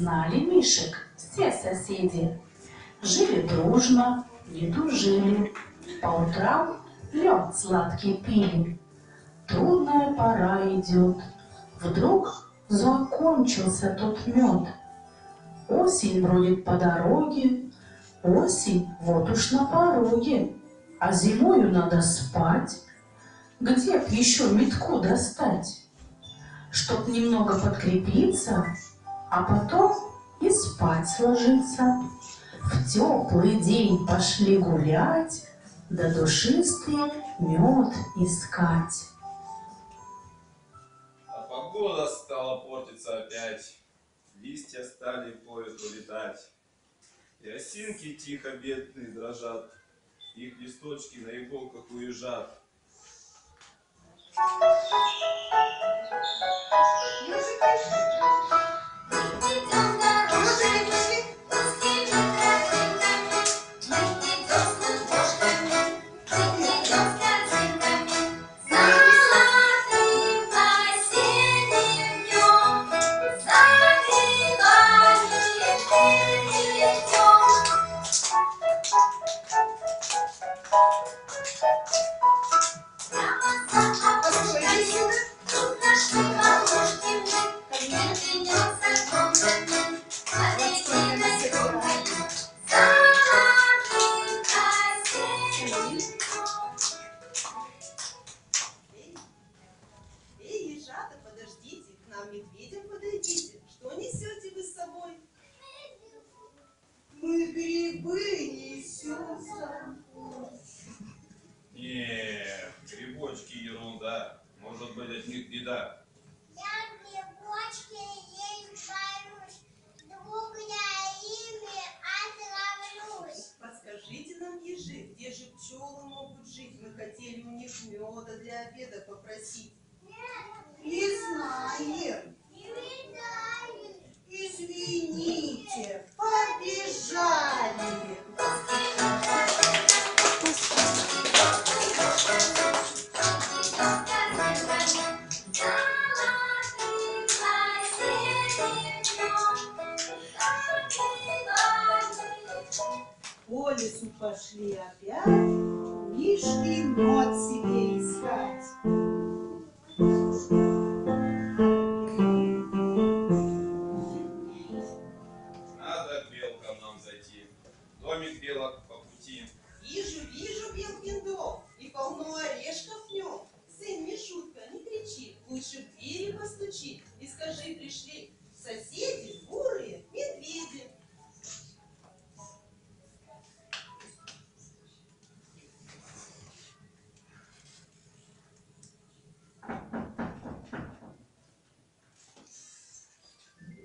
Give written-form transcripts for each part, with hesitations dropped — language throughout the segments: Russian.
Знали мишек все соседи. Жили дружно, не дружили. По утрам мед сладкий пили. Трудная пора идет. Вдруг закончился тот мед. Осень бродит по дороге. Осень вот уж на пороге. А зимою надо спать. Где б еще метку достать? Чтоб немного подкрепиться, а потом и спать сложиться. В теплый день пошли гулять, да душистый мед искать. А погода стала портиться опять, листья стали по-ветру летать, и осинки тихо бедные дрожат, их листочки на иголках уезжат. Мы грибы несем с собой. Нет, грибочки ерунда, может быть от них беда. Я грибочки есть боюсь, вдруг я ими отравлюсь. Подскажите нам, ежи, где же пчелы могут жить? Мы хотели у них меда для обеда попросить. Не знаем. Извините, побежали. По лесу пошли опять, мишки мед себе искать. Надо к белкам нам зайти, домик белок по пути. Вижу белкин дом, и полно орешков в нем. Сын Мишутка, не кричи, лучше в двери постучи и скажи, пришли соседи бурые медведи.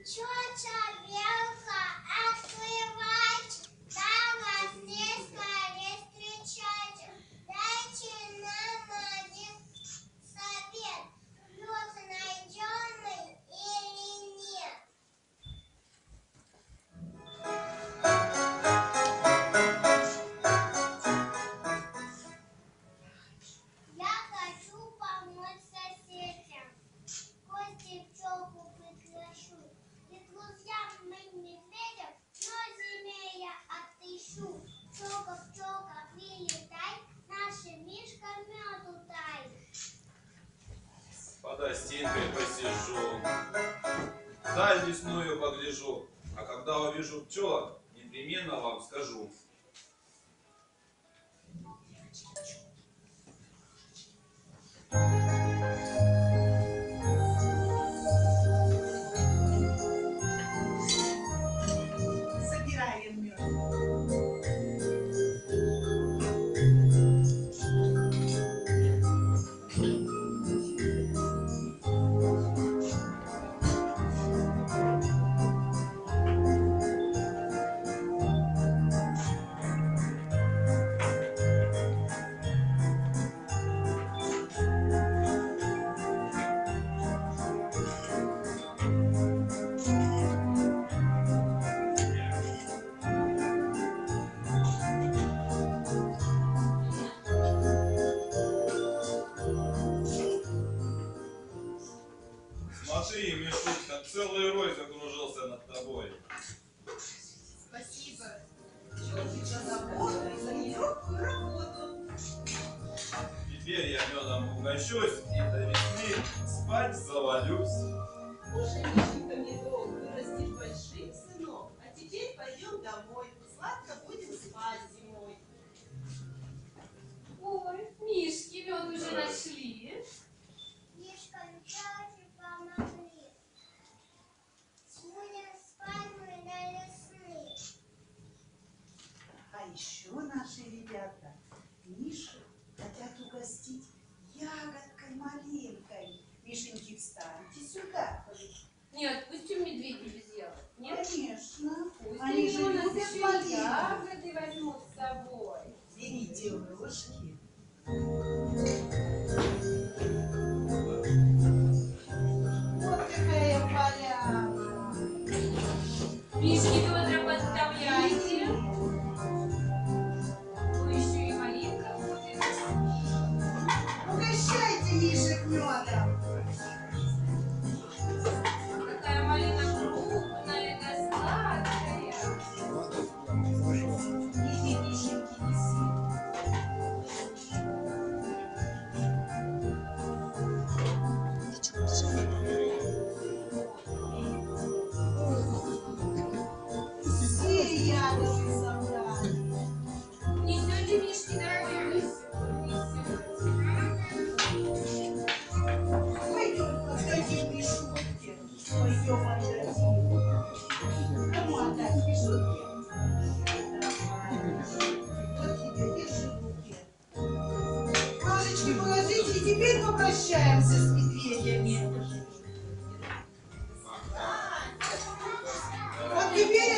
Тетя Белка, открывать, да здесь скорее встречать. Дайте нам один совет, мед найденный или нет. Я хочу помочь соседям, гости пчелку приглашу. И друзьям мы медведям, но зиме я отыщу. Пчелка, прилетай, наша мишка меду дай. Под остинкой посижу, даль лесную погляжу, а когда увижу пчелок, непременно вам скажу. Собираем мед. обращусь и до весны спать завалюсь. Уже Мишенька медок, вырастешь большим сынок. А теперь пойдем домой. Сладко будем спать зимой. Ой, Мишки мед уже нашли. Мишка, дяде помогли. Будем спать мы до весны. А еще наши ребята Мишу хотят угостить ягодкой малинкой. Мишеньки, встаньте сюда. Нет, пустим медведей сделать. Нет? Конечно. Пусть Они же у нас любят еще малинку. ягоды возьмут с собой. Берите ложки. Вот какая поляна. Мишки ведра подставляйте. Ну еще и малинка будет. Угощайте Мишек медом. Какая малина крупная да сладкая. Иди, Мишеньки, неси. Все ягоды собрали. Несете, Мишки, домой? Пойдем отдадим Мишутке. Пойдем отдадим. Кому отдать Мишутке? Давай. Вот тебе, держи в руке. Ложечки положите, и теперь попрощаемся с медведями. Вот теперь